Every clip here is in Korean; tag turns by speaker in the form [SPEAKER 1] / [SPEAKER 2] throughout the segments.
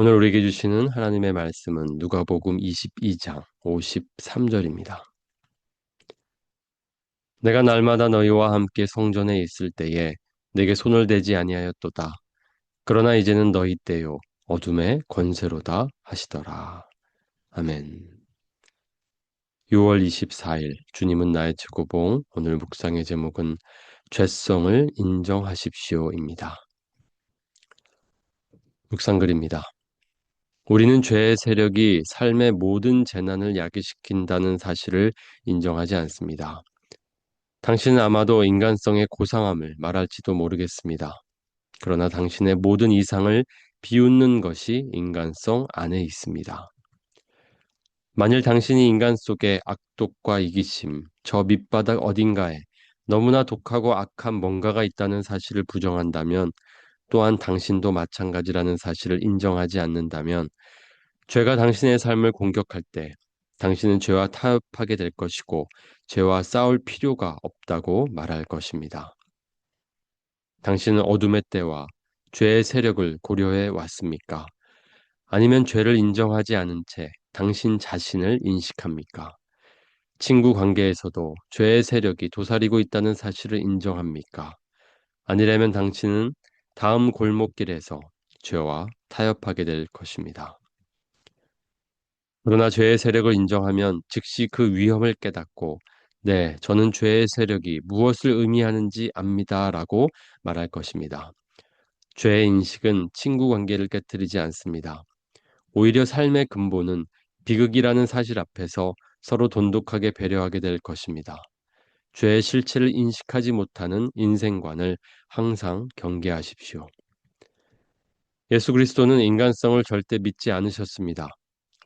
[SPEAKER 1] 오늘 우리에게 주시는 하나님의 말씀은 누가복음 22장 53절입니다. 내가 날마다 너희와 함께 성전에 있을 때에 내게 손을 대지 아니하였도다. 그러나 이제는 너희 때요 어둠의 권세로다 하시더라. 아멘. 6월 24일 주님은 나의 최고봉. 오늘 묵상의 제목은 죄성을 인정하십시오입니다. 묵상글입니다. 우리는 죄의 세력이 삶의 모든 재난을 야기시킨다는 사실을 인정하지 않습니다. 당신은 아마도 인간성의 고상함을 말할지도 모르겠습니다. 그러나 당신의 모든 이상을 비웃는 것이 인간성 안에 있습니다. 만일 당신이 인간 속의 악독과 이기심, 저 밑바닥 어딘가에 너무나 독하고 악한 뭔가가 있다는 사실을 부정한다면, 또한 당신도 마찬가지라는 사실을 인정하지 않는다면, 죄가 당신의 삶을 공격할 때 당신은 죄와 타협하게 될 것이고 죄와 싸울 필요가 없다고 말할 것입니다. 당신은 어둠의 때와 죄의 세력을 고려해 왔습니까? 아니면 죄를 인정하지 않은 채 당신 자신을 인식합니까? 친구 관계에서도 죄의 세력이 도사리고 있다는 사실을 인정합니까? 아니라면 당신은 다음 골목길에서 죄와 타협하게 될 것입니다. 그러나 죄의 세력을 인정하면 즉시 그 위험을 깨닫고, 네, 저는 죄의 세력이 무엇을 의미하는지 압니다라고 말할 것입니다. 죄의 인식은 친구 관계를 깨뜨리지 않습니다. 오히려 삶의 근본은 비극이라는 사실 앞에서 서로 돈독하게 배려하게 될 것입니다. 죄의 실체를 인식하지 못하는 인생관을 항상 경계하십시오. 예수 그리스도는 인간성을 절대 믿지 않으셨습니다.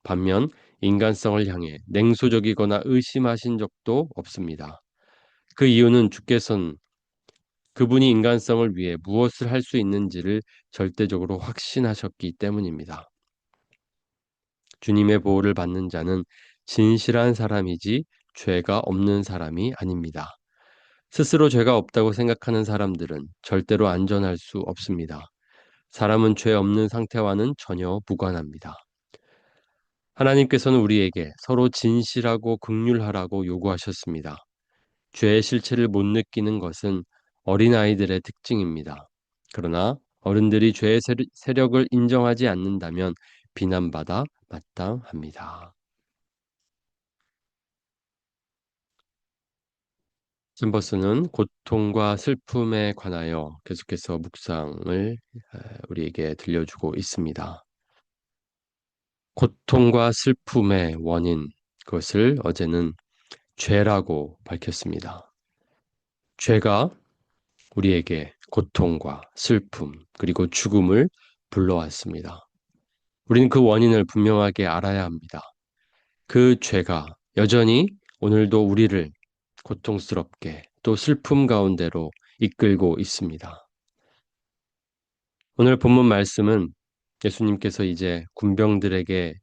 [SPEAKER 1] 반면 인간성을 향해 냉소적이거나 의심하신 적도 없습니다. 그 이유는 주께서는 그분이 인간성을 위해 무엇을 할 수 있는지를 절대적으로 확신하셨기 때문입니다. 주님의 보호를 받는 자는 진실한 사람이지 죄가 없는 사람이 아닙니다. 스스로 죄가 없다고 생각하는 사람들은 절대로 안전할 수 없습니다. 사람은 죄 없는 상태와는 전혀 무관합니다. 하나님께서는 우리에게 서로 진실하고 긍휼하라고 요구하셨습니다. 죄의 실체를 못 느끼는 것은 어린아이들의 특징입니다. 그러나 어른들이 죄의 세력을 인정하지 않는다면 비난받아 마땅합니다. 샘버스는 고통과 슬픔에 관하여 계속해서 묵상을 우리에게 들려주고 있습니다. 고통과 슬픔의 원인, 그것을 어제는 죄라고 밝혔습니다. 죄가 우리에게 고통과 슬픔, 그리고 죽음을 불러왔습니다. 우리는 그 원인을 분명하게 알아야 합니다. 그 죄가 여전히 오늘도 우리를 고통스럽게 또 슬픔 가운데로 이끌고 있습니다. 오늘 본문 말씀은 예수님께서 이제 군병들에게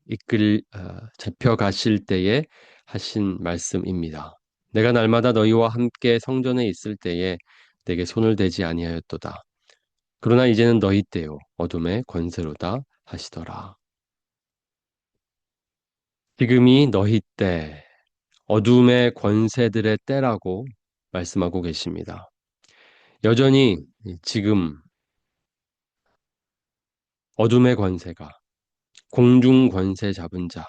[SPEAKER 1] 잡혀가실 때에 하신 말씀입니다. 내가 날마다 너희와 함께 성전에 있을 때에 내게 손을 대지 아니하였도다. 그러나 이제는 너희 때요 어둠의 권세로다 하시더라. 지금이 너희 때, 어둠의 권세들의 때라고 말씀하고 계십니다. 여전히 지금 어둠의 권세가, 공중 권세 잡은 자,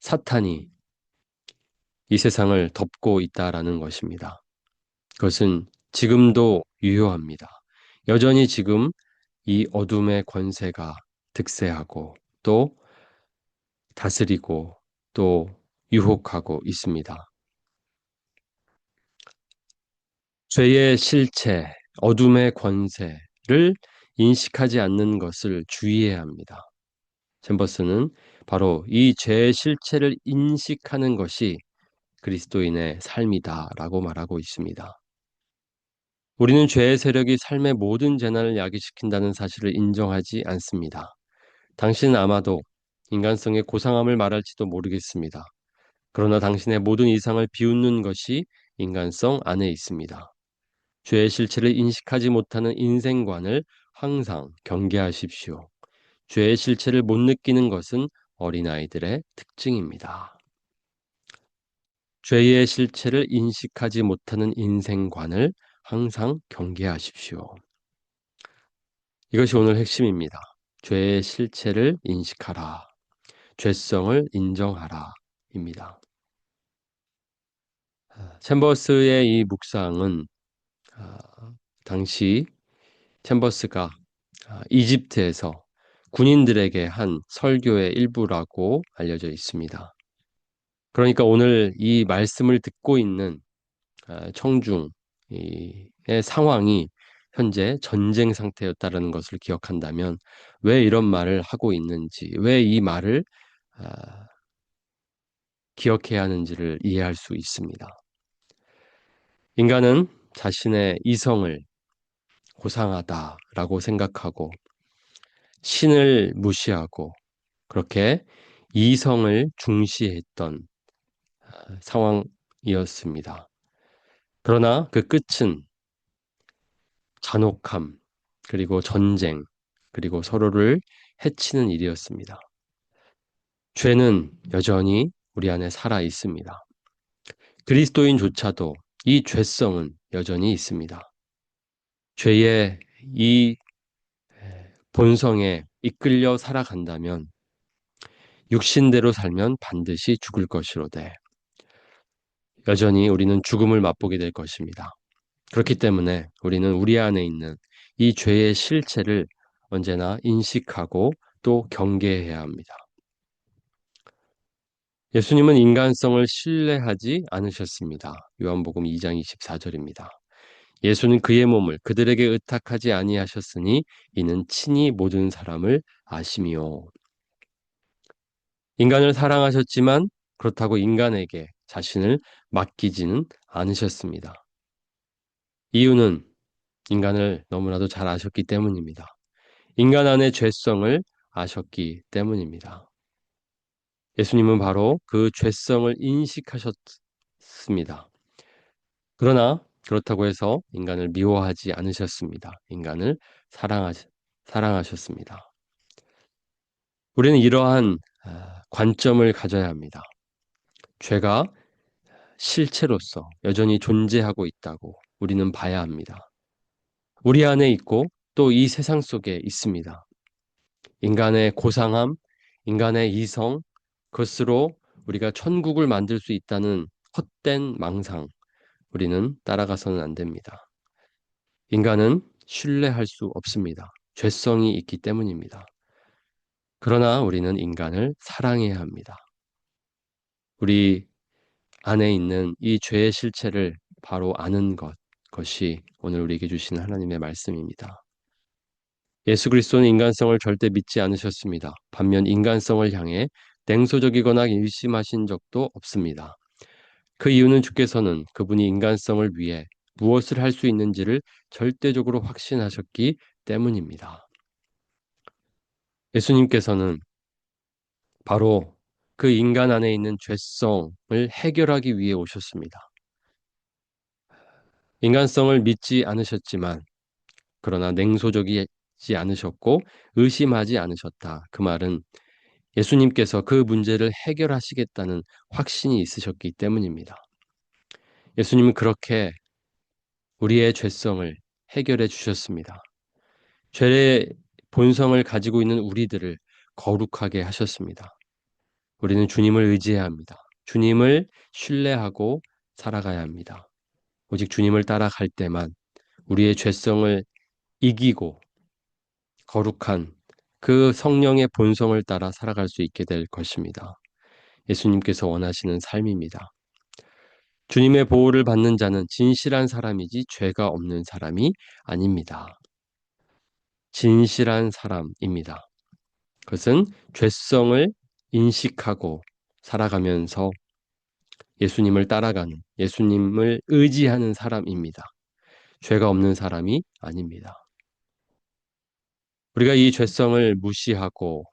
[SPEAKER 1] 사탄이 이 세상을 덮고 있다라는 것입니다. 그것은 지금도 유효합니다. 여전히 지금 이 어둠의 권세가 득세하고 또 다스리고 또 유혹하고 있습니다. 죄의 실체, 어둠의 권세를 인식하지 않는 것을 주의해야 합니다. 챔버스는 바로 이 죄의 실체를 인식하는 것이 그리스도인의 삶이다라고 말하고 있습니다. 우리는 죄의 세력이 삶의 모든 재난을 야기시킨다는 사실을 인정하지 않습니다. 당신은 아마도 인간성의 고상함을 말할지도 모르겠습니다. 그러나 당신의 모든 이상을 비웃는 것이 인간성 안에 있습니다. 죄의 실체를 인식하지 못하는 인생관을 항상 경계하십시오. 죄의 실체를 못 느끼는 것은 어린아이들의 특징입니다. 죄의 실체를 인식하지 못하는 인생관을 항상 경계하십시오. 이것이 오늘 핵심입니다. 죄의 실체를 인식하라. 죄성을 인정하라. 입니다. 챔버스의 이 묵상은 아, 당시 챔버스가 이집트에서 군인들에게 한 설교의 일부라고 알려져 있습니다. 그러니까 오늘 이 말씀을 듣고 있는 청중의 상황이 현재 전쟁 상태였다는 것을 기억한다면 왜 이런 말을 하고 있는지, 왜 이 말을 아, 기억해야 하는지를 이해할 수 있습니다. 인간은 자신의 이성을 고상하다라고 생각하고 신을 무시하고 그렇게 이성을 중시했던 상황이었습니다. 그러나 그 끝은 잔혹함, 그리고 전쟁, 그리고 서로를 해치는 일이었습니다. 죄는 여전히 우리 안에 살아 있습니다. 그리스도인조차도 이 죄성은 여전히 있습니다. 죄의 이 본성에 이끌려 살아간다면 육신대로 살면 반드시 죽을 것이로되 여전히 우리는 죽음을 맛보게 될 것입니다. 그렇기 때문에 우리는 우리 안에 있는 이 죄의 실체를 언제나 인식하고 또 경계해야 합니다. 예수님은 인간성을 신뢰하지 않으셨습니다. 요한복음 2장 24절입니다. 예수는 그의 몸을 그들에게 의탁하지 아니하셨으니 이는 친히 모든 사람을 아심이요. 인간을 사랑하셨지만 그렇다고 인간에게 자신을 맡기지는 않으셨습니다. 이유는 인간을 너무나도 잘 아셨기 때문입니다. 인간 안의 죄성을 아셨기 때문입니다. 예수님은 바로 그 죄성을 인식하셨습니다. 그러나 그렇다고 해서 인간을 미워하지 않으셨습니다. 인간을 사랑하셨습니다. 우리는 이러한 관점을 가져야 합니다. 죄가 실체로서 여전히 존재하고 있다고 우리는 봐야 합니다. 우리 안에 있고 또 이 세상 속에 있습니다. 인간의 고상함, 인간의 이성, 그것으로 우리가 천국을 만들 수 있다는 헛된 망상, 우리는 따라가서는 안 됩니다. 인간은 신뢰할 수 없습니다. 죄성이 있기 때문입니다. 그러나 우리는 인간을 사랑해야 합니다. 우리 안에 있는 이 죄의 실체를 바로 아는 것이 오늘 우리에게 주신 하나님의 말씀입니다. 예수 그리스도는 인간성을 절대 믿지 않으셨습니다. 반면 인간성을 향해 냉소적이거나 의심하신 적도 없습니다. 그 이유는 주께서는 그분이 인간성을 위해 무엇을 할 수 있는지를 절대적으로 확신하셨기 때문입니다. 예수님께서는 바로 그 인간 안에 있는 죄성을 해결하기 위해 오셨습니다. 인간성을 믿지 않으셨지만 그러나 냉소적이지 않으셨고 의심하지 않으셨다. 그 말은 예수님께서 그 문제를 해결하시겠다는 확신이 있으셨기 때문입니다. 예수님은 그렇게 우리의 죄성을 해결해 주셨습니다. 죄의 본성을 가지고 있는 우리들을 거룩하게 하셨습니다. 우리는 주님을 의지해야 합니다. 주님을 신뢰하고 살아가야 합니다. 오직 주님을 따라갈 때만 우리의 죄성을 이기고 거룩한 그 성령의 본성을 따라 살아갈 수 있게 될 것입니다. 예수님께서 원하시는 삶입니다. 주님의 보호를 받는 자는 진실한 사람이지 죄가 없는 사람이 아닙니다. 진실한 사람입니다. 그것은 죄성을 인식하고 살아가면서 예수님을 따라가는, 예수님을 의지하는 사람입니다. 죄가 없는 사람이 아닙니다. 우리가 이 죄성을 무시하고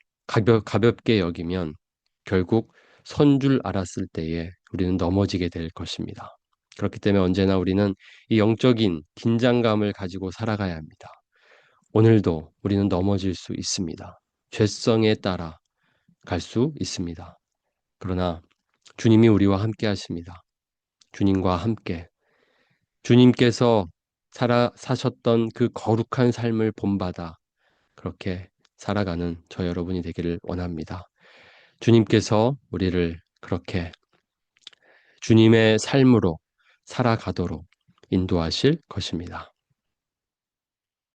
[SPEAKER 1] 가볍게 여기면 결국 선 줄 알았을 때에 우리는 넘어지게 될 것입니다. 그렇기 때문에 언제나 우리는 이 영적인 긴장감을 가지고 살아가야 합니다. 오늘도 우리는 넘어질 수 있습니다. 죄성에 따라 갈 수 있습니다. 그러나 주님이 우리와 함께 하십니다. 주님과 함께 주님께서 사셨던 그 거룩한 삶을 본받아 그렇게 살아가는 저 여러분이 되기를 원합니다. 주님께서 우리를 그렇게 주님의 삶으로 살아가도록 인도하실 것입니다.